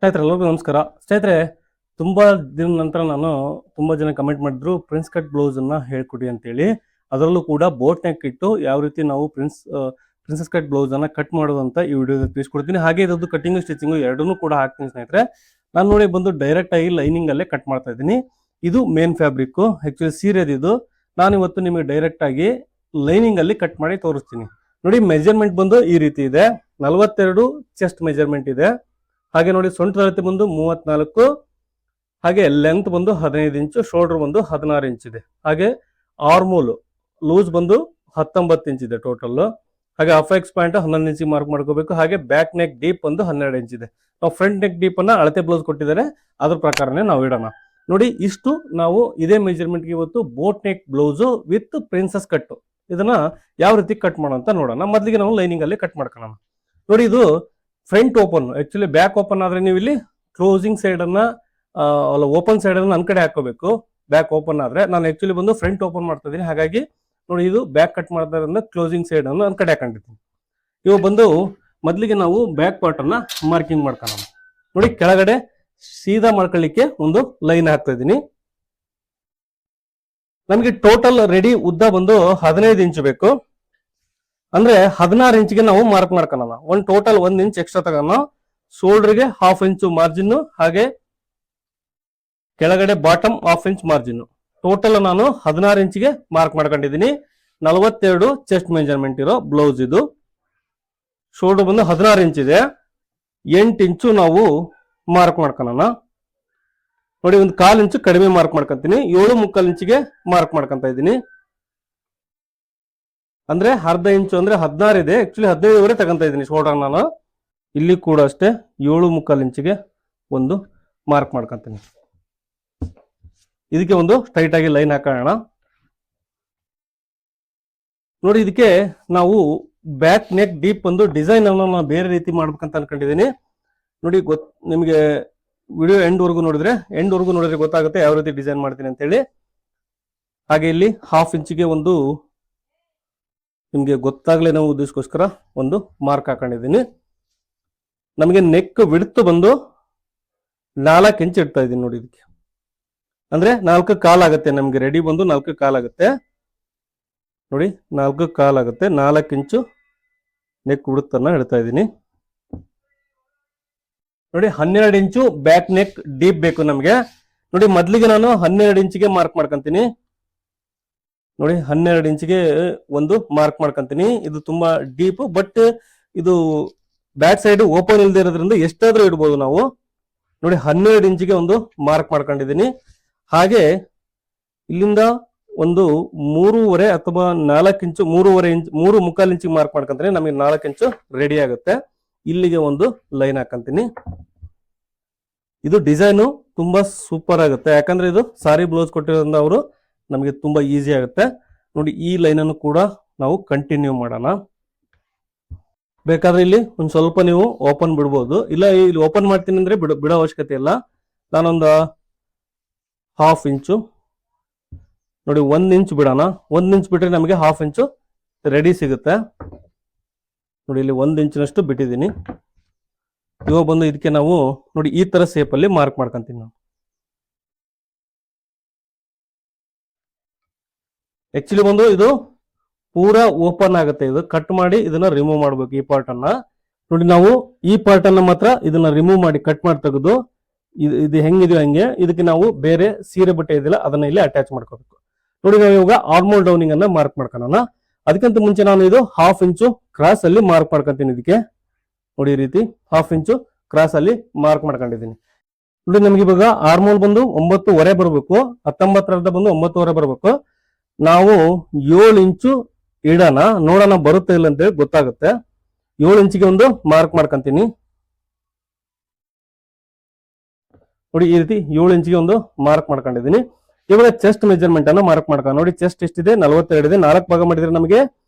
ಸ್ನೇಹಿತರೆ ಎಲ್ಲರಿಗೂ ನಮಸ್ಕಾರ. ಸ್ನೇಹಿತರೆ, ತುಂಬಾ ದಿನ ನಂತರ ತುಂಬಾ ಜನ ಕಮೆಂಟ್ ಮಾಡಿದ್ರು ಪ್ರಿನ್ಸ್ ಕಟ್ ಬ್ಲೌಸ್ ಅನ್ನ ಹೇಳ್ಕೊಡಿ ಅಂತೇಳಿ. ಅದರಲ್ಲೂ ಕೂಡ ಬೋಟ್ ನೆಕ್ ಇಟ್ಟು ಯಾವ ರೀತಿ ನಾವು ಪ್ರಿನ್ಸಸ್ ಕಟ್ ಬ್ಲೌಸ್ ಅನ್ನ ಕಟ್ ಮಾಡೋದು ಅಂತ ಈ ವಿಡಿಯೋದಲ್ಲಿ ತಿಳಿಸ್ಕೊಡ್ತೀನಿ. ಹಾಗೆ ಇದ್ದು ಕಟಿಂಗ್ ಸ್ಟಿಚಿಂಗ್ ಎರಡನ್ನೂ ಕೂಡ ಹಾಕ್ತೀನಿ ಸ್ನೇಹಿತರೆ. ನಾನು ನೋಡಿ ಬಂದು ಡೈರೆಕ್ಟ್ ಆಗಿ ಲೈನಿಂಗ್ ಅಲ್ಲೇ ಕಟ್ ಮಾಡ್ತಾ ಇದ್ದೀನಿ. ಇದು ಮೇನ್ ಫ್ಯಾಬ್ರಿಕ್, ಆಕ್ಚುಲಿ ಸೀರೆದಿದು. ನಾನು ಇವತ್ತು ನಿಮಗೆ ಡೈರೆಕ್ಟ್ ಆಗಿ ಲೈನಿಂಗ್ ಅಲ್ಲಿ ಕಟ್ ಮಾಡಿ ತೋರಿಸ್ತೀನಿ. ನೋಡಿ, ಮೆಜರ್ಮೆಂಟ್ ಬಂದು ಈ ರೀತಿ ಇದೆ. 42 ಚೆಸ್ಟ್ ಮೆಜರ್ಮೆಂಟ್ ಇದೆ. ಹಾಗೆ ನೋಡಿ, ಸೊಂಟದ ಅಳತೆ ಬಂದು 34, ಹಾಗೆ ಲೆಂತ್ ಬಂದು 15 ಇಂಚು, ಶೋಲ್ಡರ್ ಬಂದು 16 ಇಂಚ್ ಇದೆ. ಹಾಗೆ ಆರ್ಮೋಲ್ ಲೂಸ್ ಬಂದು 19 ಇಂಚ್ ಇದೆ ಟೋಟಲ್. ಹಾಗೆ ಅಫೆಕ್ಸ್ ಪಾಯಿಂಟ್ 11 ಇಂಚ್ ಮಾರ್ಕ್ ಮಾಡ್ಕೋಬೇಕು. ಹಾಗೆ ಬ್ಯಾಕ್ ನೆಕ್ ಡೀಪ್ ಬಂದು 12 ಇಂಚ್ ಇದೆ. ನಾವು ಫ್ರಂಟ್ ನೆಕ್ ಡೀಪ್ ಅನ್ನ ಅಳತೆ ಬ್ಲೌಸ್ ಕೊಟ್ಟಿದ್ದಾರೆ, ಅದ್ರ ಪ್ರಕಾರನೇ ನಾವು ಇಡೋಣ. ನೋಡಿ, ಇಷ್ಟು ನಾವು ಇದೇ ಮೆಜರ್ಮೆಂಟ್ಗೆ ಇವತ್ತು boat neck blouse with princess cut ಇದನ್ನ ಯಾವ ರೀತಿ ಕಟ್ ಮಾಡೋಣ ಅಂತ ನೋಡೋಣ. ಮೊದಲಿಗೆ ನಾವು ಲೈನಿಂಗ್ ಅಲ್ಲಿ ಕಟ್ ಮಾಡ್ಕೊಳ್ಳೋಣ. ನೋಡಿ, ಇದು front open. Actually back open ಆದ್ರೆ ನೀವು ಇಲ್ಲಿ ಕ್ಲೋಸಿಂಗ್ ಸೈಡ್ ಅನ್ನ ಓಪನ್ ಸೈಡ್ ಅನ್ನ ನನ್ನ ಕಡೆ ಹಾಕೋಬೇಕು. ಬ್ಯಾಕ್ ಓಪನ್ ಆದ್ರೆ ನಾನು ಆಕ್ಚುಲಿ ಬಂದು ಫ್ರಂಟ್ ಓಪನ್ ಮಾಡ್ತಾ ಇದೀನಿ. ಹಾಗಾಗಿ ನೋಡಿ, ಇದು ಬ್ಯಾಕ್ ಕಟ್ ಮಾಡ್ತಾ ಕ್ಲೋಸಿಂಗ್ ಸೈಡ್ ಅನ್ನು ನನ್ನ ಕಡೆ ಹಾಕೊಂಡಿದ್ದೀನಿ. ಇವು ಬಂದು ಮೊದಲಿಗೆ ನಾವು ಬ್ಯಾಕ್ ಪಾರ್ಟ್ ಅನ್ನ ಮಾರ್ಕಿಂಗ್ ಮಾಡ್ಕೊಳ್ಳೋಣ. ನೋಡಿ, ಕೆಳಗಡೆ ಸೀದಾ ಮಾಡ್ಕೊಳ್ಳಿಕ್ಕೆ ಒಂದು ಲೈನ್ ಹಾಕ್ತಾ ಇದ್ದೀನಿ. ನಮಗೆ ಟೋಟಲ್ ರೆಡಿ ಉದ್ದ ಬಂದು 15 ಇಂಚ್ ಬೇಕು. ಅಂದ್ರೆ 16 ಇಂಚ್ಗೆ ನಾವು ಮಾರ್ಕ್ ಮಾಡ್ಕೊಳ್ಳೋಣ. ಒಂದು ಟೋಟಲ್ 1 ಇಂಚ್ ಎಕ್ಸ್ಟ್ರಾ ತಗೋಣ. ಶೋಲ್ಡರ್ಗೆ 1/2 ಇಂಚು ಮಾರ್ಜಿನ್, ಹಾಗೆ ಕೆಳಗಡೆ ಬಾಟಮ್ 1/2 ಇಂಚ್ ಮಾರ್ಜಿನ್. ಟೋಟಲ್ ನಾನು 16 ಇಂಚ್ಗೆ ಮಾರ್ಕ್ ಮಾಡ್ಕೊಂಡಿದ್ದೀನಿ. 42 ಚೆಸ್ಟ್ ಮೆಜರ್ಮೆಂಟ್ ಇರೋ ಬ್ಲೌಸ್ ಇದು. ಶೋಲ್ಡರ್ ಬಂದು 16 ಇಂಚ್ ಇದೆ. 8 ಇಂಚು ನಾವು ಮಾರ್ಕ್ ಮಾಡ್ಕೊಳ್ಳೋಣ. ನೋಡಿ, ಒಂದು 1/4 ಇಂಚು ಕಡಿಮೆ ಮಾರ್ಕ್ ಮಾಡ್ಕೊಂತೀನಿ. 7.75 ಇಂಚಿಗೆ ಮಾರ್ಕ್ ಮಾಡ್ಕೊಂತ ಇದ್ದೀನಿ. ಅಂದ್ರೆ 1/2 ಇಂಚು ಅಂದ್ರೆ 16 ಇದೆ. ಆಕ್ಚುಲಿ 15 ತಗೊಂತ ಇದ್ದೀನಿ ಶೋಲ್ಡರ್ ನಾನು. ಇಲ್ಲಿ ಕೂಡ ಅಷ್ಟೇ 7.75 ಇಂಚಿಗೆ ಒಂದು ಮಾರ್ಕ್ ಮಾಡ್ಕೊಂತೀನಿ. ಇದಕ್ಕೆ ಒಂದು ಸ್ಟ್ರೈಟ್ ಆಗಿ ಲೈನ್ ಹಾಕೋಣ. ನೋಡಿ, ಇದಕ್ಕೆ ನಾವು ಬ್ಯಾಕ್ ನೆಕ್ ಡೀಪ್ ಒಂದು ಡಿಸೈನ್ ಅನ್ನು ನಾನು ಬೇರೆ ರೀತಿ ಮಾಡ್ಬೇಕಂತ ಅನ್ಕೊಂಡಿದ್ದೀನಿ. ನೋಡಿ, ನಿಮಗೆ ವಿಡಿಯೋ ಎಂಡ್ ವರೆಗೂ ನೋಡಿದ್ರೆ ಗೊತ್ತಾಗುತ್ತೆ ಯಾವ ರೀತಿ ಡಿಸೈನ್ ಮಾಡ್ತೀನಿ ಅಂತ ಹೇಳಿ. ಹಾಗೆ ಇಲ್ಲಿ 1/2 ಇಂಚಿಗೆ ಒಂದು ನಿಮಗೆ ಗೊತ್ತಾಗ್ಲೇ ನಾವು ಉದ್ದೇಶಕ್ಕೋಸ್ಕರ ಒಂದು ಮಾರ್ಕ್ ಹಾಕೊಂಡಿದ್ದೀನಿ. ನಮಗೆ ನೆಕ್ ವಿಡ್ತ್ ಬಂದು 4 ಇಂಚ್ ಇಡ್ತಾ ಇದ್ದೀನಿ. ನೋಡಿ, ಇದಕ್ಕೆ ಅಂದ್ರೆ 4.25 ಆಗುತ್ತೆ. ನಮ್ಗೆ ರೆಡಿ ಬಂದು 4.25 ಆಗುತ್ತೆ. ನೋಡಿ, 4.25 ಆಗುತ್ತೆ. 4 ಇಂಚು ನೆಕ್ ವಿಡ್ತ್ ಅನ್ನ ಇಡ್ತಾ ಇದ್ದೀನಿ. ನೋಡಿ, 12 ಇಂಚು ಬ್ಯಾಕ್ ನೆಕ್ ಡೀಪ್ ಬೇಕು ನಮ್ಗೆ. ನೋಡಿ, ಮೊದಲಿಗೆ ನಾನು 12 ಇಂಚಿಗೆ ಮಾರ್ಕ್ ಮಾಡ್ಕೊಂತೀನಿ. ನೋಡಿ, 12 ಇಂಚಿಗೆ ಒಂದು ಮಾರ್ಕ್ ಮಾಡ್ಕೊಂತೀನಿ. ಇದು ತುಂಬಾ ಡೀಪ್, ಬಟ್ ಇದು ಬ್ಯಾಕ್ ಸೈಡ್ ಓಪನ್ ಇಲ್ಲದೆ ಇರೋದ್ರಿಂದ ಎಷ್ಟಾದ್ರೂ ಇಡ್ಬೋದು ನಾವು. ನೋಡಿ, 12 ಇಂಚಿಗೆ ಒಂದು ಮಾರ್ಕ್ ಮಾಡ್ಕೊಂಡಿದ್ದೀನಿ. ಹಾಗೆ ಇಲ್ಲಿಂದ ಒಂದು 3.5 ಅಥವಾ 4 ಇಂಚು, 3.5 ಇಂಚ್, 3.25 ಇಂಚಿಗೆ ಮಾರ್ಕ್ ಮಾಡ್ಕೊಂತೀನಿ. ನಮಗೆ 4 ಇಂಚು ರೆಡಿ ಆಗುತ್ತೆ. ಇಲ್ಲಿಗೆ ಒಂದು ಲೈನ್ ಹಾಕಂತೀನಿ. ಇದು ಡಿಸೈನು ತುಂಬಾ ಸೂಪರ್ ಆಗುತ್ತೆ, ಯಾಕಂದ್ರೆ ಇದು ಸಾರಿ ಬ್ಲೌಸ್ ಕೊಟ್ಟಿರೋದ್ರಿಂದ ಅವರು ನಮಗೆ ತುಂಬಾ ಈಸಿ ಆಗುತ್ತೆ. ನೋಡಿ, ಈ ಲೈನ್ ಅನ್ನು ಕೂಡ ನಾವು ಕಂಟಿನ್ಯೂ ಮಾಡೋಣ. ಬೇಕಾದ್ರೆ ಇಲ್ಲಿ ಒಂದ್ ಸ್ವಲ್ಪ ನೀವು ಓಪನ್ ಬಿಡ್ಬೋದು. ಇಲ್ಲ, ಇಲ್ಲಿ ಓಪನ್ ಮಾಡ್ತೀನಿ ಅಂದ್ರೆ ಬಿಡೋ ಅವಶ್ಯಕತೆ ಇಲ್ಲ. ನಾನೊಂದು 1/2 ಇಂಚು, ನೋಡಿ 1 ಇಂಚ್ ಬಿಡೋಣ. 1 ಇಂಚ್ ಬಿಟ್ರೆ ನಮಗೆ 1/2 ಇಂಚು ರೆಡಿ ಸಿಗುತ್ತೆ. ನೋಡಿ, ಇಲ್ಲಿ 1 ಇಂಚಿನಷ್ಟು ಬಿಟ್ಟಿದ್ದೀನಿ. ಇವಾಗ ಬಂದು ಇದಕ್ಕೆ ನಾವು ನೋಡಿ ಈ ತರ ಸೇಪ್ ಅಲ್ಲಿ ಮಾರ್ಕ್ ಮಾಡ್ಕೊಂತೀನಿ. ನಾವು ಆಕ್ಚುಲಿ ಬಂದು ಇದು ಪೂರಾ ಓಪನ್ ಆಗುತ್ತೆ. ಇದು ಕಟ್ ಮಾಡಿ ಇದನ್ನ ರಿಮೂವ್ ಮಾಡ್ಬೇಕು. ಈ ಪಾರ್ಟ್ ಅನ್ನ ನೋಡಿ, ನಾವು ಈ ಪಾರ್ಟ್ ಅನ್ನ ಮಾತ್ರ ಇದನ್ನ ರಿಮೂವ್ ಮಾಡಿ ಕಟ್ ಮಾಡಿ ತೆಗೆದು ಇದು ಹೆಂಗಿದೆಯೋ ಹಂಗೆ ಇದಕ್ಕೆ ನಾವು ಬೇರೆ ಸೀರೆ ಬಟ್ಟೆ ಇದೆಯಲ್ಲ ಅದನ್ನ ಇಲ್ಲಿ ಅಟ್ಯಾಚ್ ಮಾಡ್ಕೋಬೇಕು. ನೋಡಿ, ನಾವು ಇವಾಗ ಆರ್ಮೋಲ್ ಡೌನಿಂಗ್ ಅನ್ನ ಮಾರ್ಕ್ ಮಾಡ್ಕೊಳ್ಳೋಣ. ಅದಕ್ಕಿಂತ ಮುಂಚೆ ನಾನು ಇದು 1/2 ಇಂಚು ಕ್ರಾಸ್ ಅಲ್ಲಿ ಮಾರ್ಕ್ ಮಾಡ್ಕೊಂತೀನಿ. ಇದಕ್ಕೆ ನೋಡಿ, ಈ ರೀತಿ 1/2 ಇಂಚು ಕ್ರಾಸ್ ಅಲ್ಲಿ ಮಾರ್ಕ್ ಮಾಡ್ಕೊಂಡಿದ್ದೀನಿ. ನೋಡಿ, ನಮ್ಗೆ ಇವಾಗ ಆರ್ಮೋಲ್ ಬಂದು 9.25 ಬರಬೇಕು. 19 ಬಂದು 9.25 ಬರಬೇಕು. ನಾವು 7 ಇಂಚು ಇಡೋಣ, ನೋಡೋಣ ಬರುತ್ತೆ ಇಲ್ಲ ಅಂತೇಳಿ ಗೊತ್ತಾಗುತ್ತೆ. 7 ಇಂಚಿಗೆ ಒಂದು ಮಾರ್ಕ್ ಮಾಡ್ಕೊಂತೀನಿ. ನೋಡಿ, ಈ ರೀತಿ 7 ಇಂಚಿಗೆ ಒಂದು ಮಾರ್ಕ್ ಮಾಡ್ಕೊಂಡಿದ್ದೀನಿ. ಇವಾಗ ಚೆಸ್ಟ್ ಮೆಜರ್ಮೆಂಟ್ ಅನ್ನ ಮಾರ್ಕ್ ಮಾಡ್ಕೊಂಡು ನೋಡಿ, ಚೆಸ್ಟ್ ಎಷ್ಟಿದೆ? 42 ಇದೆ. 4 ಭಾಗ ಮಾಡಿದ್ರೆ ನಮಗೆ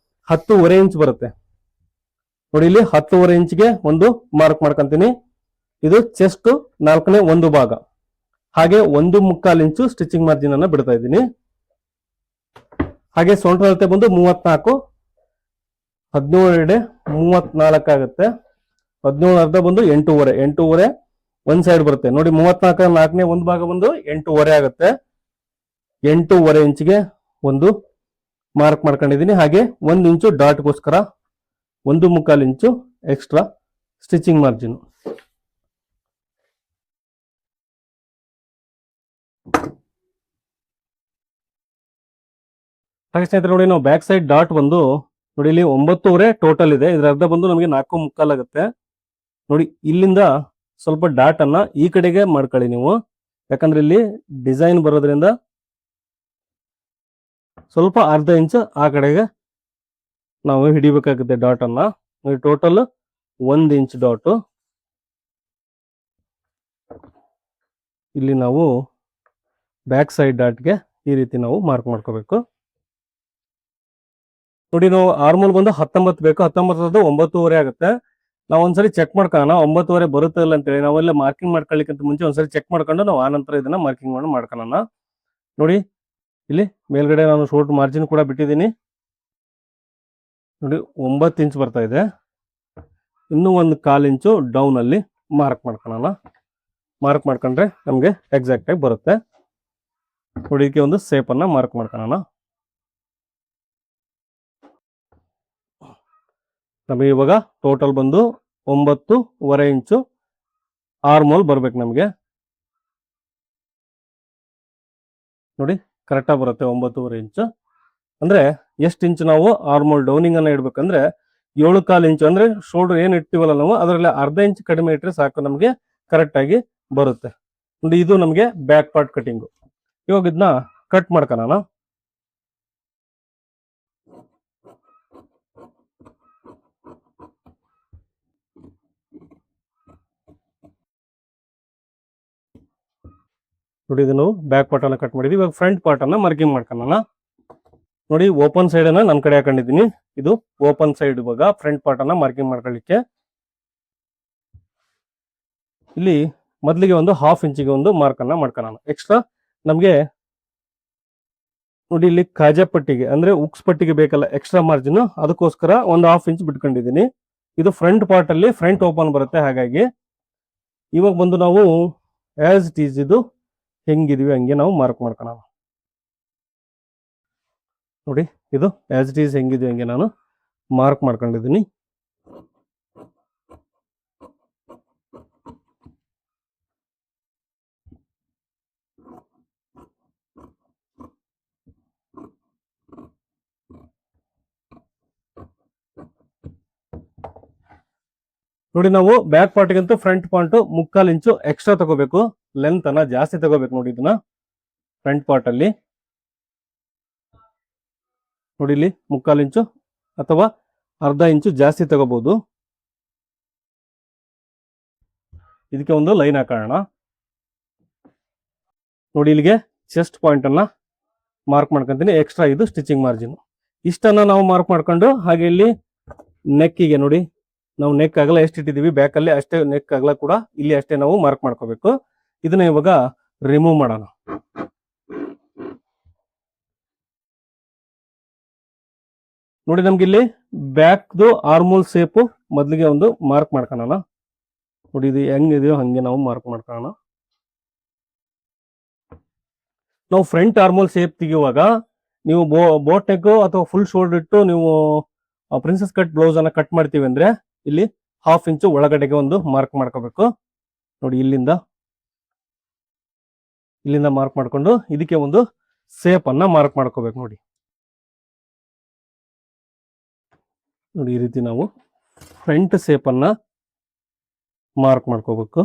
10.25 ಇಂಚ್ ಬರುತ್ತೆ. ನೋಡಿ, ಇಲ್ಲಿ 10.25 ಇಂಚ್ಗೆ ಒಂದು ಮಾರ್ಕ್ ಮಾಡ್ಕೊಂತೀನಿ. ಇದು ಚೆಸ್ಟ್ 4ನೇ ಒಂದು ಭಾಗ. ಹಾಗೆ 1.25 ಇಂಚು ಸ್ಟಿಚಿಂಗ್ ಮಾರ್ಜಿನ್ ಅನ್ನ ಬಿಡ್ತಾ ಇದ್ದೀನಿ. ಹಾಗೆ ಸೊಂಟ ಅಳತೆ ಬಂದು 34, 17 34 ಆಗುತ್ತೆ. 17 ಅರ್ಧ ಬಂದು 8.5 ಒಂದ್ ಸೈಡ್ ಬರುತ್ತೆ ನೋಡಿ. 34 4ನೇ ಒಂದು ಭಾಗ ಬಂದು 8.5 ಆಗುತ್ತೆ. 8.5 ಇಂಚಿಗೆ ಒಂದು ಮಾರ್ಕ್ ಮಾಡ್ಕೊಂಡಿದ್ದೀನಿ. ಹಾಗೆ 1 ಇಂಚು ಡಾಟ್ಗೋಸ್ಕರ 1.25 ಇಂಚು ಎಕ್ಸ್ಟ್ರಾ ಸ್ಟಿಚಿಂಗ್ ಮಾರ್ಜಿನ್. ಹಾಗೆ ಸ್ನೇಹಿತರೆ ನೋಡಿ, ನಾವು ಬ್ಯಾಕ್ ಸೈಡ್ ಡಾಟ್ ಬಂದು ನೋಡಿ ಇಲ್ಲಿ 9.5 ಟೋಟಲ್ ಇದೆ. ಇದ್ರ ಅರ್ಧ ಬಂದು ನಮಗೆ 4.25 ಆಗುತ್ತೆ ನೋಡಿ. ಇಲ್ಲಿಂದ ಸ್ವಲ್ಪ ಡಾಟ್ ಅನ್ನ ಈ ಕಡೆಗೆ ಮಾಡ್ಕೊಳ್ಳಿ ನೀವು, ಯಾಕಂದ್ರೆ ಇಲ್ಲಿ ಡಿಸೈನ್ ಬರೋದ್ರಿಂದ ಸ್ವಲ್ಪ ಅರ್ಧ ಇಂಚ್ ಆ ಕಡೆಗೆ ನಾವು ಹಿಡಿಬೇಕಾಗುತ್ತೆ ಡಾಟ್ ಅನ್ನ. ಟೋಟಲ್ 1 ಇಂಚ್ ಡಾಟ್ ಇಲ್ಲಿ ನಾವು ಬ್ಯಾಕ್ ಸೈಡ್ ಡಾಟ್ಗೆ ಈ ರೀತಿ ನಾವು ಮಾರ್ಕ್ ಮಾಡ್ಕೋಬೇಕು ನೋಡಿ. ನಾವು ಆರ್ಮೋಲ್ ಬಂದು 19 ಬೇಕು, 19 9.5 ಆಗುತ್ತೆ. ನಾವು ಒಂದ್ಸರಿ ಚೆಕ್ ಮಾಡ್ಕೊಳ್ಳೋಣ 9.5 ಬರುತ್ತೆ ಇಲ್ಲ ಅಂತೇಳಿ. ನಾವೆಲ್ಲ ಮಾರ್ಕಿಂಗ್ ಮಾಡ್ಕೊಳ್ಳಿಕ್ಕಿಂತ ಮುಂಚೆ ಒಂದ್ಸರಿ ಚೆಕ್ ಮಾಡ್ಕೊಂಡು ನಾವು ಆನಂತರ ಇದನ್ನ ಮಾರ್ಕಿಂಗ್ ಮಾಡ್ಕೊಳ್ಳೋಣ ನೋಡಿ. ಇಲ್ಲಿ ಮೇಲ್ಗಡೆ ನಾನು ಶೋಲ್ಡರ್ ಮಾರ್ಜಿನ್ ಕೂಡ ಬಿಟ್ಟಿದ್ದೀನಿ ನೋಡಿ. 9 ಇಂಚ್ ಬರ್ತಾ ಇದೆ. ಇನ್ನೂ 1/4 ಇಂಚು ಡೌನ್ ಅಲ್ಲಿ ಮಾರ್ಕ್ ಮಾಡ್ಕೊಳ್ಳೋಣ. ಮಾರ್ಕ್ ಮಾಡ್ಕೊಂಡ್ರೆ ನಮಗೆ ಎಕ್ಸಾಕ್ಟ್ ಆಗಿ ಬರುತ್ತೆ ನೋಡಿ. ಇದಕ್ಕೆ ಒಂದು ಸೇಪ್ ಅನ್ನ ಮಾರ್ಕ್ ಮಾಡ್ಕೊಳ್ಳೋಣ. ನಮಗೆ ಇವಾಗ ಟೋಟಲ್ ಬಂದು 9.5 ಇಂಚು ಆರ್ಮೋಲ್ ಬರ್ಬೇಕು ನಮಗೆ ನೋಡಿ. ಕರೆಕ್ಟಾಗಿ ಬರುತ್ತೆ 9.5 ಇಂಚು. ಅಂದ್ರೆ ಎಷ್ಟು ಇಂಚು ನಾವು ಆರ್ಮೋಲ್ ಡೌನಿಂಗ್ ಅನ್ನ ಇಡ್ಬೇಕಂದ್ರೆ 7.25 ಇಂಚು. ಅಂದ್ರೆ ಶೋಲ್ಡರ್ ಏನ್ ಇಡ್ತೀವಲ್ಲ ನಾವು ಅದರಲ್ಲಿ ಅರ್ಧ ಇಂಚ್ ಕಡಿಮೆ ಇಟ್ಟರೆ ಸಾಕು, ನಮಗೆ ಕರೆಕ್ಟ್ ಆಗಿ ಬರುತ್ತೆ ನೋಡಿ. ಇದು ನಮಗೆ ಬ್ಯಾಕ್ ಪಾರ್ಟ್ ಕಟಿಂಗು. ಇವಾಗ ಇದನ್ನ ಕಟ್ ಮಾಡ್ಕೊಳ್ಳೋಣ. ನೋಡಿ ಇದು ನಾವು ಬ್ಯಾಕ್ ಪಾರ್ಟ್ ಅನ್ನ ಕಟ್ ಮಾಡಿದ್ವಿ. ಇವಾಗ ಫ್ರಂಟ್ ಪಾರ್ಟ್ ಅನ್ನ ಮಾರ್ಕಿಂಗ್ ಮಾಡ್ಕೊಳ್ಳೋಣ ನೋಡಿ. ಓಪನ್ ಸೈಡ್ ಅನ್ನ ನನ್ನ ಕಡೆ ಹಾಕೊಂಡಿದ್ದೀನಿ. ಇದು ಓಪನ್ ಸೈಡ್. ಇವಾಗ ಫ್ರಂಟ್ ಪಾರ್ಟ್ ಅನ್ನ ಮಾರ್ಕಿಂಗ್ ಮಾಡ್ಕೊಳ್ಳಿಕ್ಕೆ ಇಲ್ಲಿ ಮೊದಲಿಗೆ ಒಂದು 1/2 ಇಂಚಿಗೆ ಒಂದು ಮಾರ್ಕ್ ಅನ್ನ ಮಾಡ್ಕೊಳ್ಳೋಣ. ಎಕ್ಸ್ಟ್ರಾ ನಮಗೆ ನೋಡಿ ಇಲ್ಲಿ ಕಾಜಾ ಪಟ್ಟಿಗೆ ಅಂದ್ರೆ ಉಕ್ಸ್ ಪಟ್ಟಿಗೆ ಬೇಕಲ್ಲ ಎಕ್ಸ್ಟ್ರಾ ಮಾರ್ಜಿನ್, ಅದಕ್ಕೋಸ್ಕರ ಒಂದು 1/2 ಇಂಚ್ ಬಿಟ್ಕೊಂಡಿದ್ದೀನಿ. ಇದು ಫ್ರಂಟ್ ಪಾರ್ಟ್ ಅಲ್ಲಿ ಫ್ರಂಟ್ ಓಪನ್ ಬರುತ್ತೆ. ಹಾಗಾಗಿ ಇವಾಗ ಬಂದು ನಾವು ಆಸ್ ಇಟ್ ಈಸ್ ಇದು ಹೆಂಗಿದೀವಿ ಹಂಗೆ ನಾವು ಮಾರ್ಕ್ ಮಾಡ್ಕೊಳ್ಳೋಣ ನೋಡಿ. ಇದು ಆಸ್ ಇಟ್ ಈಸ್ ಹೆಂಗಿದೀವಿ ಹಂಗೆ ನಾನು ಮಾರ್ಕ್ ಮಾಡ್ಕೊಂಡಿದ್ದೀನಿ. ನೋಡಿ ನಾವು ಬ್ಯಾಕ್ ಪಾರ್ಟ್ಗಿಂತ ಫ್ರಂಟ್ ಪಾರ್ಟ್ 3/4 ಇಂಚು ಎಕ್ಸ್ಟ್ರಾ ತಗೋಬೇಕು. ಲೆಂತ್ ಅನ್ನ ಜಾಸ್ತಿ ತಗೋಬೇಕು ನೋಡಿ. ಇದನ್ನ ಫ್ರಂಟ್ ಪಾರ್ಟ್ ಅಲ್ಲಿ ನೋಡಿ ಇಲ್ಲಿ 3/4 ಇಂಚು ಅಥವಾ ಅರ್ಧ ಇಂಚು ಜಾಸ್ತಿ ತಗೋಬಹುದು. ಇದಕ್ಕೆ ಒಂದು ಲೈನ್ ಹಾಕೋಣ ನೋಡಿ. ಇಲ್ಲಿಗೆ ಚೆಸ್ಟ್ ಪಾಯಿಂಟ್ ಅನ್ನ ಮಾರ್ಕ್ ಮಾಡ್ಕೊಂತೀನಿ. ಎಕ್ಸ್ಟ್ರಾ ಇದು ಸ್ಟಿಚಿಂಗ್ ಮಾರ್ಜಿನ್. ಇಷ್ಟನ್ನ ನಾವು ಮಾರ್ಕ್ ಮಾಡ್ಕೊಂಡು ಹಾಗೆ ಇಲ್ಲಿ ನೆಕ್ಕಿಗೆ ನೋಡಿ, ನಾವು ನೆಕ್ ಅಗಲ ಎಷ್ಟು ಇಟ್ಟಿದೀವಿ ಬ್ಯಾಕ್ ಅಲ್ಲಿ ಅಷ್ಟೇ ನೆಕ್ ಅಗಲ ಕೂಡ ಇಲ್ಲಿ ಅಷ್ಟೇ ನಾವು ಮಾರ್ಕ್ ಮಾಡ್ಕೋಬೇಕು. ಇದನ್ನ ಇವಾಗ ರಿಮೂವ್ ಮಾಡೋಣ ನೋಡಿ. ನಮ್ಗೆ ಇಲ್ಲಿ ಬ್ಯಾಕ್ದು ಆರ್ಮೋಲ್ ಸೇಪ್ ಮೊದಲಿಗೆ ಒಂದು ಮಾರ್ಕ್ ಮಾಡ್ಕೊಳ್ಳೋಣ ನೋಡಿ. ಇದು ಹೆಂಗಿದೆಯೋ ಹಂಗೆ ನಾವು ಮಾರ್ಕ್ ಮಾಡ್ಕೊಳ್ಳೋಣ. ನಾವು ಫ್ರಂಟ್ ಆರ್ಮೋಲ್ ಸೇಪ್ ತೆಗೆಯುವಾಗ ನೀವು ಬೋಟ್ ನೆಕ್ ಅಥವಾ ಫುಲ್ ಶೋಲ್ಡರ್ ಇಟ್ಟು ನೀವು ಪ್ರಿನ್ಸೆಸ್ ಕಟ್ ಬ್ಲೌಸ್ ಅನ್ನ ಕಟ್ ಮಾಡ್ತೀವಿ ಅಂದ್ರೆ ಇಲ್ಲಿ 1/2 ಇಂಚು ಒಳಗಡೆಗೆ ಒಂದು ಮಾರ್ಕ್ ಮಾಡ್ಕೋಬೇಕು ನೋಡಿ. ಇಲ್ಲಿಂದ ಮಾರ್ಕ್ ಮಾಡ್ಕೊಂಡು ಇದಕ್ಕೆ ಒಂದು ಸೇಪ್ ಅನ್ನ ಮಾರ್ಕ್ ಮಾಡ್ಕೋಬೇಕು ನೋಡಿ. ಈ ರೀತಿ ನಾವು ಫ್ರಂಟ್ ಸೇಪ್ ಅನ್ನ ಮಾರ್ಕ್ ಮಾಡ್ಕೋಬೇಕು.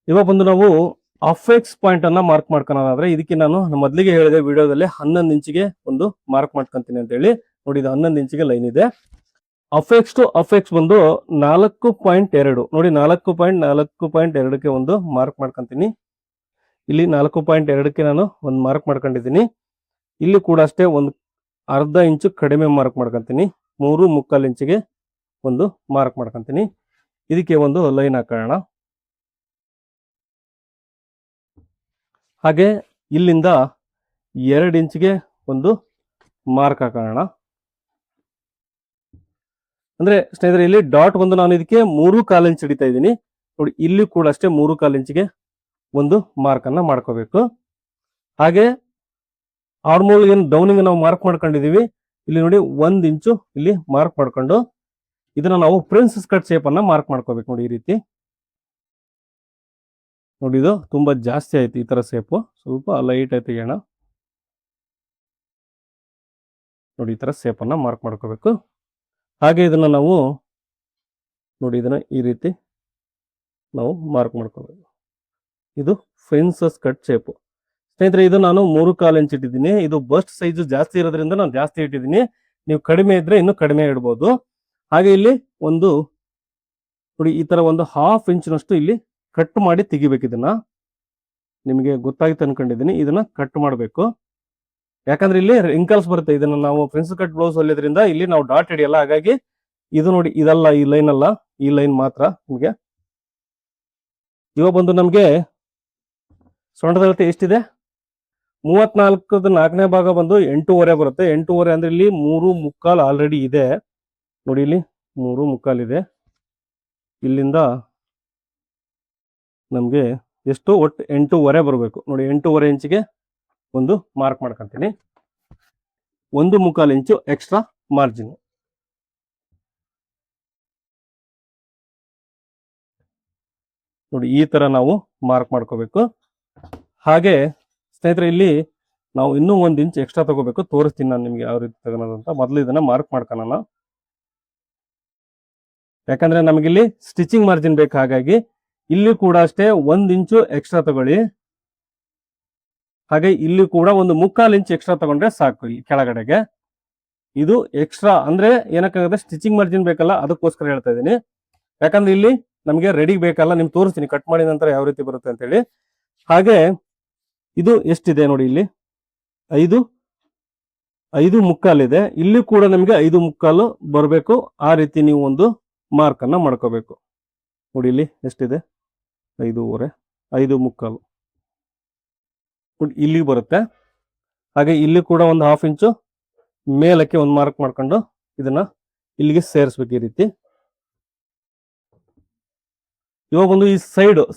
ಇವಾಗ ಬಂದು ನಾವು ಅಫೆಕ್ಸ್ ಪಾಯಿಂಟ್ ಅನ್ನ ಮಾರ್ಕ್ ಮಾಡ್ಕೊಳ್ಳೋದಾದ್ರೆ ಇದಕ್ಕೆ ನಾನು ಮೊದಲಿಗೆ ಹೇಳಿದೆ ವಿಡಿಯೋದಲ್ಲಿ 11 ಇಂಚಿಗೆ ಒಂದು ಮಾರ್ಕ್ ಮಾಡ್ಕೊಂತೀನಿ ಅಂತ ಹೇಳಿ ನೋಡಿ. ಇದು 11 ಇಂಚಿಗೆ ಲೈನ್ ಇದೆ. ಅಫೆಕ್ಸ್ ಟು ಅಫೆಕ್ಸ್ ಬಂದು 4.2 ನೋಡಿ. 4.2ಕ್ಕೆ ಒಂದು ಮಾರ್ಕ್ ಮಾಡ್ಕೊಂತೀನಿ. ಇಲ್ಲಿ 4.2ಕ್ಕೆ ನಾನು ಒಂದು ಮಾರ್ಕ್ ಮಾಡ್ಕೊಂಡಿದ್ದೀನಿ. ಇಲ್ಲಿ ಕೂಡ ಅಷ್ಟೇ ಒಂದು ಅರ್ಧ ಇಂಚು ಕಡಿಮೆ ಮಾರ್ಕ್ ಮಾಡ್ಕೊಂತೀನಿ. 3.25 ಇಂಚಿಗೆ ಒಂದು ಮಾರ್ಕ್ ಮಾಡ್ಕೊಂತೀನಿ. ಇದಕ್ಕೆ ಒಂದು ಲೈನ್ ಹಾಕೋಣ. ಹಾಗೆ ಇಲ್ಲಿಂದ 2 ಇಂಚಿಗೆ ಒಂದು ಮಾರ್ಕ್ ಹಾಕೋಣ ಅಂದ್ರೆ ಸ್ನೇಹಿತರೆ ಇಲ್ಲಿ ಡಾಟ್ ಬಂದು ನಾನು ಇದಕ್ಕೆ 3/4 ಇಂಚ್ ಹಿಡಿತಾ ಇದ್ದೀನಿ ನೋಡಿ. ಇಲ್ಲಿ ಕೂಡ ಅಷ್ಟೇ 3/4 ಇಂಚಿಗೆ ಒಂದು ಮಾರ್ಕ್ ಅನ್ನ ಮಾಡ್ಕೋಬೇಕು. ಹಾಗೆ ಆರ್ಮೋಲ್ ಏನು ಡೌನಿಂಗ್ ನಾವು ಮಾರ್ಕ್ ಮಾಡ್ಕೊಂಡಿದೀವಿ, ಇಲ್ಲಿ ನೋಡಿ 1 ಇಂಚು ಇಲ್ಲಿ ಮಾರ್ಕ್ ಮಾಡ್ಕೊಂಡು ಇದನ್ನ ನಾವು ಪ್ರಿನ್ಸಸ್ ಕಟ್ ಶೇಪ್ ಅನ್ನ ಮಾರ್ಕ್ ಮಾಡ್ಕೋಬೇಕು ನೋಡಿ. ಈ ರೀತಿ ನೋಡಿ, ಇದು ತುಂಬಾ ಜಾಸ್ತಿ ಆಯ್ತು ಈ ತರ ಶೇಪು, ಸ್ವಲ್ಪ ಲೈಟ್ ಆಯ್ತು ತೆಗೆಯೋಣ ನೋಡಿ. ಈ ತರ ಶೇಪ್ ಅನ್ನ ಮಾರ್ಕ್ ಮಾಡ್ಕೋಬೇಕು. ಹಾಗೆ ಇದನ್ನ ನಾವು ನೋಡಿ, ಇದನ್ನ ಈ ರೀತಿ ನಾವು ಮಾರ್ಕ್ ಮಾಡ್ಕೋಬೇಕು. ಇದು ಪ್ರಿನ್ಸಸ್ ಕಟ್ ಶೇಪ್ ಸ್ನೇಹಿತರೆ. ಇದು ನಾನು 3/4 ಇಂಚ್ ಇಟ್ಟಿದ್ದೀನಿ. ಇದು ಬಸ್ಟ್ ಸೈಜ್ ಜಾಸ್ತಿ ಇರೋದ್ರಿಂದ ನಾನು ಜಾಸ್ತಿ ಇಟ್ಟಿದ್ದೀನಿ. ನೀವು ಕಡಿಮೆ ಇದ್ರೆ ಇನ್ನು ಕಡಿಮೆ ಇಡ್ಬೋದು. ಹಾಗೆ ಇಲ್ಲಿ ಒಂದು ನೋಡಿ, ಈ ತರ ಒಂದು 1/2 ಇಂಚಿನಷ್ಟು ಇಲ್ಲಿ ಕಟ್ ಮಾಡಿ ತೆಗಿಬೇಕು. ಇದನ್ನ ನಿಮಗೆ ಗೊತ್ತಾಗಿತ್ತು ಅನ್ಕೊಂಡಿದ್ದೀನಿ. ಇದನ್ನ ಕಟ್ ಮಾಡಬೇಕು, ಯಾಕಂದ್ರೆ ಇಲ್ಲಿ ರಿಂಕಲ್ಸ್ ಬರುತ್ತೆ. ಇದನ್ನ ನಾವು ಪ್ರಿನ್ಸಸ್ ಕಟ್ ಬ್ಲೌಸ್ ಹೊಲಿಯೋದ್ರಿಂದ ಇಲ್ಲಿ ನಾವು ಡಾಟ್ ಹಿಡಿಯಲ್ಲ. ಹಾಗಾಗಿ ಇದು ನೋಡಿ, ಇದಲ್ಲ, ಈ ಲೈನ್ ಅಲ್ಲ, ಈ ಲೈನ್ ಮಾತ್ರ ನಿಮಗೆ. ಇವಾಗ ಬಂದು ನಮ್ಗೆ ಸೊಂಟದ ಅಳತೆ ಎಷ್ಟಿದೆ? 34ದ 4ನೇ ಭಾಗ ಬಂದು 8.5 ಬರುತ್ತೆ. 8.5 ಅಂದ್ರೆ ಇಲ್ಲಿ 3/4 ಆಲ್ರೆಡಿ ಇದೆ ನೋಡಿ. ಇಲ್ಲಿ 3/4 ಇದೆ. ಇಲ್ಲಿಂದ ನಮ್ಗೆ ಎಷ್ಟು ಒಟ್ಟು 8.5 ಬರಬೇಕು ನೋಡಿ. 8.5 ಇಂಚಿಗೆ ಒಂದು ಮಾರ್ಕ್ ಮಾಡ್ಕೊಂತೀನಿ. 1/4 ಇಂಚು ಎಕ್ಸ್ಟ್ರಾ ಮಾರ್ಜಿನ್ ನೋಡಿ. ಈ ತರ ನಾವು ಮಾರ್ಕ್ ಮಾಡ್ಕೋಬೇಕು. ಹಾಗೆ ಸ್ನೇಹಿತರೆ ಇಲ್ಲಿ ನಾವು ಇನ್ನೂ 1 ಇಂಚ್ ಎಕ್ಸ್ಟ್ರಾ ತಗೋಬೇಕು. ತೋರಿಸ್ತೀನಿ ನಾನು ನಿಮ್ಗೆ ಯಾವ ರೀತಿ ತಗೋಣದಂತ. ಮೊದಲು ಇದನ್ನ ಮಾರ್ಕ್ ಮಾಡ್ಕೊಳ್ಳೋಣ, ಯಾಕಂದ್ರೆ ನಮಗಿಲ್ಲಿ ಸ್ಟಿಚಿಂಗ್ ಮಾರ್ಜಿನ್ ಬೇಕು. ಹಾಗಾಗಿ ಇಲ್ಲಿ ಕೂಡ ಅಷ್ಟೇ 1 ಇಂಚು ಎಕ್ಸ್ಟ್ರಾ ತಗೊಳ್ಳಿ. ಹಾಗೆ ಇಲ್ಲಿ ಕೂಡ 1/4 ಇಂಚ್ ಎಕ್ಸ್ಟ್ರಾ ತಗೊಂಡ್ರೆ ಸಾಕು. ಈ ಕೆಳಗಡೆಗೆ ಇದು ಎಕ್ಸ್ಟ್ರಾ ಅಂದ್ರೆ ಏನಕ್ಕಾಗುತ್ತೆ, ಸ್ಟಿಚಿಂಗ್ ಮಾರ್ಜಿನ್ ಬೇಕಲ್ಲ, ಅದಕ್ಕೋಸ್ಕರ ಹೇಳ್ತಾ ಇದ್ದೀನಿ. ಯಾಕಂದ್ರೆ ಇಲ್ಲಿ ನಮಗೆ ರೆಡಿ ಬೇಕಲ್ಲ, ನಿಮ್ಗೆ ತೋರಿಸ್ತೀನಿ ಕಟ್ ಮಾಡಿದ ನಂತರ ಯಾವ ರೀತಿ ಬರುತ್ತೆ ಅಂತ ಹೇಳಿ. ಹಾಗೆ ಇದು ಎಷ್ಟಿದೆ ನೋಡಿ, ಇಲ್ಲಿ 5.5 ಇದೆ. ಇಲ್ಲಿ ಕೂಡ ನಮಗೆ 5.5 ಬರಬೇಕು. ಆ ರೀತಿ ನೀವು ಒಂದು ಮಾರ್ಕ್ ಅನ್ನ ಮಾಡ್ಕೋಬೇಕು ನೋಡಿ. ಇಲ್ಲಿ ಎಷ್ಟಿದೆ? 5.5, 5.5 ಇಲ್ಲಿ ಬರುತ್ತೆ. ಹಾಗೆ ಇಲ್ಲಿ ಕೂಡ ಒಂದು 1/2 ಇಂಚು ಮೇಲಕ್ಕೆ ಒಂದು ಮಾರ್ಕ್ ಮಾಡ್ಕೊಂಡು ಇದನ್ನ ಇಲ್ಲಿಗೆ ಸೇರಿಸ್ಬೇಕು ಈ ರೀತಿ. ಇವಾಗ ಒಂದು ಈ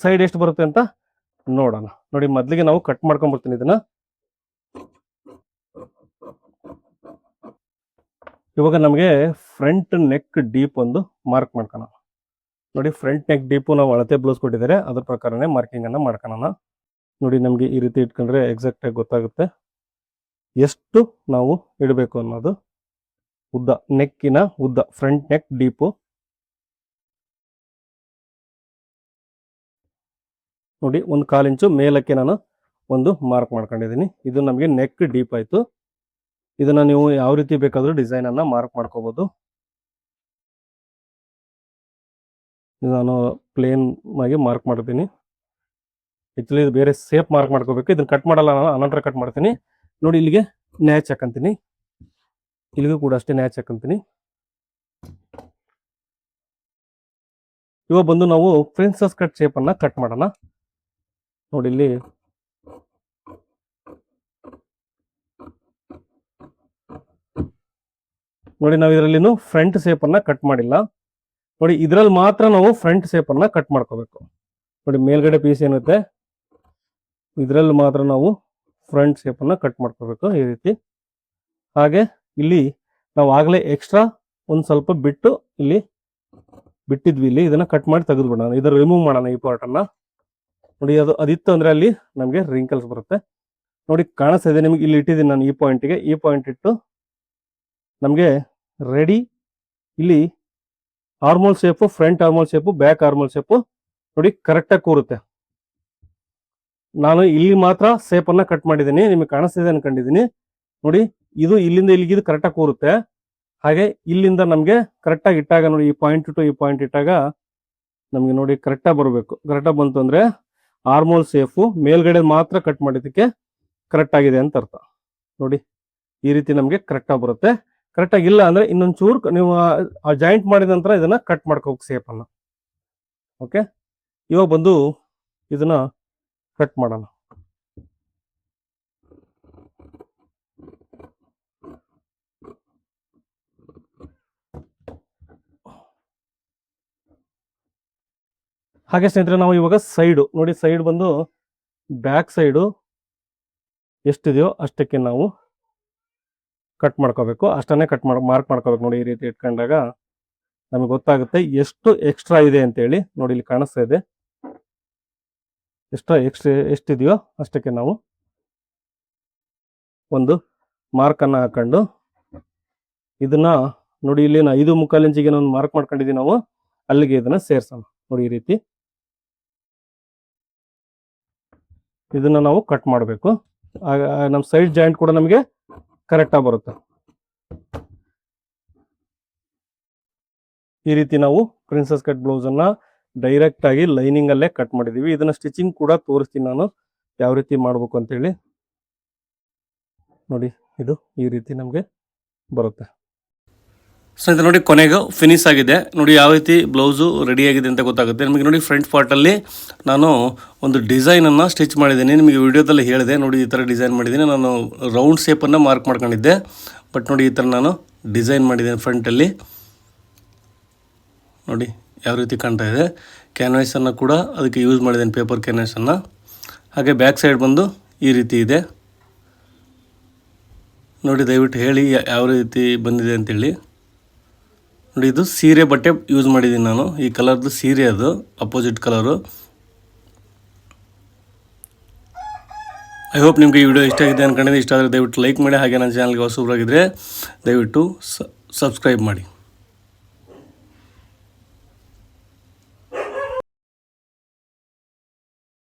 ಸೈಡ್ ಎಷ್ಟು ಬರುತ್ತೆ ಅಂತ ನೋಡೋಣ ನೋಡಿ. ಮೊದಲಿಗೆ ನಾವು ಕಟ್ ಮಾಡ್ಕೊಂಡ್ ಬರ್ತೀನಿ ಇದನ್ನ. ಇವಾಗ ನಮಗೆ ಫ್ರಂಟ್ ನೆಕ್ ಡೀಪ್ ಒಂದು ಮಾರ್ಕ್ ಮಾಡ್ಕೋಣ ನೋಡಿ. ಫ್ರಂಟ್ ನೆಕ್ ಡೀಪು ನಾವು ಅಳತೆ ಬ್ಲೌಸ್ ಕೊಟ್ಟಿದ್ದಾರೆ, ಅದ್ರ ಪ್ರಕಾರನೇ ಮಾರ್ಕಿಂಗ್ ಅನ್ನ ಮಾಡ್ಕೊಳ್ಳೋಣ ನೋಡಿ. ನಮ್ಗೆ ಈ ರೀತಿ ಇಟ್ಕೊಂಡ್ರೆ ಎಕ್ಸಾಕ್ಟ್ ಆಗಿ ಗೊತ್ತಾಗುತ್ತೆ ಎಷ್ಟು ನಾವು ಇಡಬೇಕು ಅನ್ನೋದು. ಉದ್ದ, ನೆಕ್ಕಿನ ಉದ್ದ, ಫ್ರಂಟ್ ನೆಕ್ ಡೀಪು ನೋಡಿ 1/4 ಇಂಚು ಮೇಲಕ್ಕೆ ನಾನು ಒಂದು ಮಾರ್ಕ್ ಮಾಡ್ಕೊಂಡಿದ್ದೀನಿ. ಇದು ನಮಗೆ ನೆಕ್ ಡೀಪ್ ಆಯ್ತು. ಇದನ್ನ ನೀವು ಯಾವ ರೀತಿ ಬೇಕಾದ್ರೂ ಡಿಸೈನ್ ಅನ್ನ ಮಾರ್ಕ್ ಮಾಡ್ಕೋಬಹುದು. ನಾನು ಪ್ಲೇನ್ ಆಗಿ ಮಾರ್ಕ್ ಮಾಡ್ತೀನಿ. ಆಕ್ಚುಲಿ ಇದು ಬೇರೆ ಸೇಪ್ ಮಾರ್ಕ್ ಮಾಡ್ಕೋಬೇಕು. ಇದನ್ನ ಕಟ್ ಮಾಡಲ್ಲ, ನಾನು ಅನಂತರ ಕಟ್ ಮಾಡ್ತೀನಿ ನೋಡಿ. ಇಲ್ಲಿಗೆ ನ್ಯಾಚ್ ಹಾಕಂತೀನಿ, ಇಲ್ಲಿಗೂ ಕೂಡ ಅಷ್ಟೇ ನ್ಯಾಚ್ ಹಾಕಂತೀನಿ. ಇವಾಗ ಬಂದು ನಾವು ಪ್ರಿನ್ಸಸ್ ಕಟ್ ಶೇಪ್ ಅನ್ನ ಕಟ್ ಮಾಡೋಣ ನೋಡಿ. ಇಲ್ಲಿ ನೋಡಿ, ನಾವು ಇದರಲ್ಲಿ ಫ್ರಂಟ್ ಶೇಪ್ ಅನ್ನ ಕಟ್ ಮಾಡಿಲ್ಲ ನೋಡಿ. ಇದ್ರಲ್ಲಿ ಮಾತ್ರ ನಾವು ಫ್ರಂಟ್ ಶೇಪ್ ಅನ್ನ ಕಟ್ ಮಾಡ್ಕೋಬೇಕು ನೋಡಿ. ಮೇಲ್ಗಡೆ ಪೀಸ್ ಏನಿರುತ್ತೆ ಇದ್ರಲ್ಲಿ ಮಾತ್ರ ನಾವು ಫ್ರಂಟ್ ಶೇಪ್ ಅನ್ನ ಕಟ್ ಮಾಡ್ಕೋಬೇಕು ಈ ರೀತಿ. ಹಾಗೆ ಇಲ್ಲಿ ನಾವು ಆಗ್ಲೇ ಎಕ್ಸ್ಟ್ರಾ ಒಂದ್ ಸ್ವಲ್ಪ ಬಿಟ್ಟು ಇಲ್ಲಿ ಬಿಟ್ಟಿದ್ವಿ, ಇಲ್ಲಿ ಇದನ್ನ ಕಟ್ ಮಾಡಿ ತೆಗೆದ್ಬಿಡೋಣ. ಇದನ್ನ ರಿಮೂವ್ ಮಾಡೋಣ ಈ ಪಾರ್ಟ್ ಅನ್ನ ನೋಡಿ. ಅದಿತ್ತು ಅಂದ್ರೆ ಅಲ್ಲಿ ನಮಗೆ ರಿಂಕಲ್ಸ್ ಬರುತ್ತೆ ನೋಡಿ. ಕಾಣಿಸ್ತಾ ಇದೆ ನಿಮ್ಗೆ, ಇಲ್ಲಿ ಇಟ್ಟಿದ್ದೀನಿ ನಾನು ಈ ಪಾಯಿಂಟ್ಗೆ. ಈ ಪಾಯಿಂಟ್ ಇಟ್ಟು ನಮಗೆ ರೆಡಿ. ಇಲ್ಲಿ armhole shape, front armhole shape, back armhole shape ನೋಡಿ ಕರೆಕ್ಟಾಗಿ ಕೂರುತ್ತೆ. ನಾನು ಇಲ್ಲಿ ಮಾತ್ರ ಶೇಪ್ ಅನ್ನ ಕಟ್ ಮಾಡಿದ್ದೀನಿ, ನಿಮಗೆ ಕಾಣಿಸ್ತಿದೆ ಅನ್ಕೊಂಡಿದ್ದೀನಿ ನೋಡಿ. ಇದು ಇಲ್ಲಿಂದ ಇಲ್ಲಿಗೆ ಇದು ಕರೆಕ್ಟಾಗಿ ಕೂರುತ್ತೆ. ಹಾಗೆ ಇಲ್ಲಿಂದ ನಮಗೆ ಕರೆಕ್ಟಾಗಿ ಇಟ್ಟಾಗ ನೋಡಿ, ಈ ಪಾಯಿಂಟ್ ಟು ಈ ಪಾಯಿಂಟ್ ಇಟ್ಟಾಗ ನಮಗೆ ನೋಡಿ ಕರೆಕ್ಟಾಗಿ ಬರಬೇಕು. ಕರೆಕ್ಟಾಗಿ ಬಂತು ಅಂದ್ರೆ ಆರ್ಮೋಲ್ ಶೇಪು ಮೇಲ್ಗಡೆ ಮಾತ್ರ ಕಟ್ ಮಾಡಿದ್ದಕ್ಕೆ ಕರೆಕ್ಟ್ ಆಗಿದೆ ಅಂತ ಅರ್ಥ ನೋಡಿ. ಈ ರೀತಿ ನಮಗೆ ಕರೆಕ್ಟಾಗಿ ಬರುತ್ತೆ. ಕರೆಕ್ಟಾಗಿ ಇಲ್ಲ ಅಂದ್ರೆ ಇನ್ನೊಂದು ಚೂರು ನೀವು ಜಾಯಿಂಟ್ ಮಾಡಿದ ನಂತರ ಇದನ್ನ ಕಟ್ ಮಾಡ್ಕೋಬೇಕು ಶೇಪ್ ಅನ್ನ. ಓಕೆ, ಇವಾಗ ಬಂದು ಇದನ್ನ ಕಟ್ ಮಾಡೋಣ. ಹಾಗೆ ಸ್ನೇಹಿತರೆ ನಾವು ಇವಾಗ ಸೈಡು ನೋಡಿ, ಸೈಡ್ ಬಂದು ಬ್ಯಾಕ್ ಸೈಡು ಎಷ್ಟಿದೆಯೋ ಅಷ್ಟಕ್ಕೆ ನಾವು ಕಟ್ ಮಾಡ್ಕೋಬೇಕು. ಅಷ್ಟನ್ನೇ ಮಾರ್ಕ್ ಮಾಡ್ಕೋಬೇಕು. ನೋಡಿ, ಈ ರೀತಿ ಇಟ್ಕೊಂಡಾಗ ನಮಗೆ ಗೊತ್ತಾಗುತ್ತೆ ಎಷ್ಟು ಎಕ್ಸ್ಟ್ರಾ ಇದೆ ಅಂತೇಳಿ. ನೋಡಿ, ಇಲ್ಲಿ ಕಾಣಿಸ್ತಾ ಇದೆ ಎಷ್ಟಿದೆಯೋ ಅಷ್ಟಕ್ಕೆ ನಾವು ಒಂದು ಮಾರ್ಕನ್ನು ಹಾಕೊಂಡು ಇದನ್ನ ನೋಡಿ, ಇಲ್ಲಿ 5.25 ಇಂಚಿಗೆ ಒಂದು ಮಾರ್ಕ್ ಮಾಡ್ಕೊಂಡಿದ್ದೀವಿ ನಾವು, ಅಲ್ಲಿಗೆ ಇದನ್ನ ಸೇರ್ಸೋಣ. ನೋಡಿ, ಈ ರೀತಿ ಇದನ್ನ ನಾವು ಕಟ್ ಮಾಡಬೇಕು. ಆಗ ನಮ್ಮ ಸೈಡ್ ಜಾಯಿಂಟ್ ಕೂಡ ನಮಗೆ ಕರೆಕ್ಟಾಗಿ ಬರುತ್ತೆ. ಈ ರೀತಿ ನಾವು ಪ್ರಿನ್ಸಸ್ ಕಟ್ ಬ್ಲೌಸನ್ನು ಡೈರೆಕ್ಟ್ ಆಗಿ ಲೈನಿಂಗ್ ಅಲ್ಲೇ ಕಟ್ ಮಾಡಿದೀವಿ. ಇದನ್ನ ಸ್ಟಿಚಿಂಗ್ ಕೂಡ ತೋರಿಸ್ತೀನಿ ನಾನು ಯಾವ ರೀತಿ ಮಾಡಬೇಕು ಅಂತೇಳಿ. ನೋಡಿ, ಇದು ಈ ರೀತಿ ನಮಗೆ ಬರುತ್ತೆ. ಸ್ನೇಹಿತರೆ ನೋಡಿ, ಕೊನೆಗೆ ಫಿನಿಶ್ ಆಗಿದೆ. ನೋಡಿ ಯಾವ ರೀತಿ ಬ್ಲೌಸು ರೆಡಿ ಆಗಿದೆ ಅಂತ ಗೊತ್ತಾಗುತ್ತೆ ನಿಮಗೆ. ನೋಡಿ, ಫ್ರಂಟ್ ಪಾರ್ಟಲ್ಲಿ ನಾನು ಒಂದು ಡಿಸೈನನ್ನು ಸ್ಟಿಚ್ ಮಾಡಿದ್ದೀನಿ. ನಿಮಗೆ ವಿಡಿಯೋದಲ್ಲಿ ಹೇಳಿದೆ. ನೋಡಿ, ಈ ಥರ ಡಿಸೈನ್ ಮಾಡಿದ್ದೀನಿ. ನಾನು ರೌಂಡ್ ಶೇಪನ್ನು ಮಾರ್ಕ್ ಮಾಡ್ಕೊಂಡಿದ್ದೆ. ಬಟ್ ನೋಡಿ, ಈ ಥರ ನಾನು ಡಿಸೈನ್ ಮಾಡಿದ್ದೀನಿ ಫ್ರಂಟಲ್ಲಿ. ನೋಡಿ ಯಾವ ರೀತಿ ಕಾಣ್ತಾ ಇದೆ. ಕ್ಯಾನ್ವಾಸನ್ನು ಕೂಡ ಅದಕ್ಕೆ ಯೂಸ್ ಮಾಡಿದ್ದೇನೆ, ಪೇಪರ್ ಕ್ಯಾನ್ವಾಸನ್ನು. ಹಾಗೆ ಬ್ಯಾಕ್ ಸೈಡ್ ಬಂದು ಈ ರೀತಿ ಇದೆ. ನೋಡಿ, ದಯವಿಟ್ಟು ಹೇಳಿ ಯಾವ ರೀತಿ ಬಂದಿದೆ ಅಂತೇಳಿ. ನೋಡಿ, ಇದು ಸೀರೆ ಬಟ್ಟೆ ಯೂಸ್ ಮಾಡಿದ್ದೀನಿ ನಾನು. ಈ ಕಲರ್ದು ಸೀರೆ, ಅದು ಅಪೋಸಿಟ್ ಕಲರು. ಐ ಹೋಪ್ ನಿಮಗೆ ಈ ವಿಡಿಯೋ ಇಷ್ಟ ಆಗಿದೆ ಅನ್ಕೊಂಡಿದ್ದೆ. ಇಷ್ಟ ಆದರೆ ದಯವಿಟ್ಟು ಲೈಕ್ ಮಾಡಿ. ಹಾಗೆ ನನ್ನ ಚಾನಲ್ಗೆ ಹೊಸಬರಾಗಿದ್ದರೆ ದಯವಿಟ್ಟು ಸಬ್ಸ್ಕ್ರೈಬ್ ಮಾಡಿ.